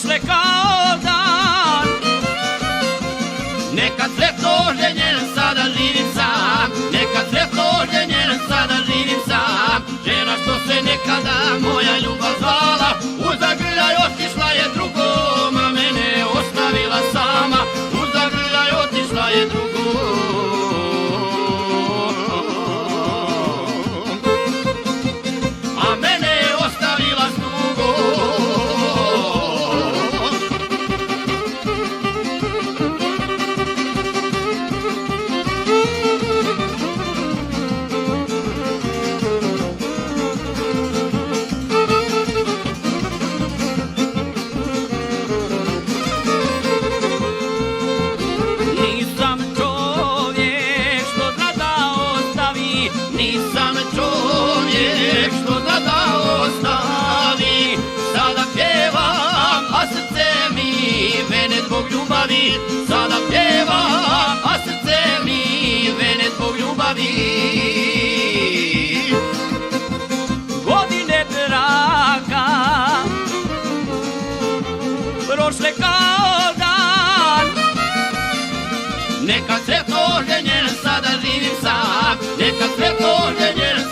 prošle kao dan. Nekad sretno oženjen, sada živim sam. Nekad sretno oženjen, sada živim sam. Žena što se nekada moja ljubav zvala, u zagrljaj otišla je drugom, a mene je ostavila sama. U zagrljaj otišla je drugom, a mene je ostavila s drugom. Nisam čovjek što zna da ostavi, sada pjevam, a srce mi vene zbog ljubavi. Sada pjevam, a srce mi vene zbog ljubavi. Godine braka prošle kao dan. Nekad sretno oženjen, sada živim sam. Nekad sretno oženjen,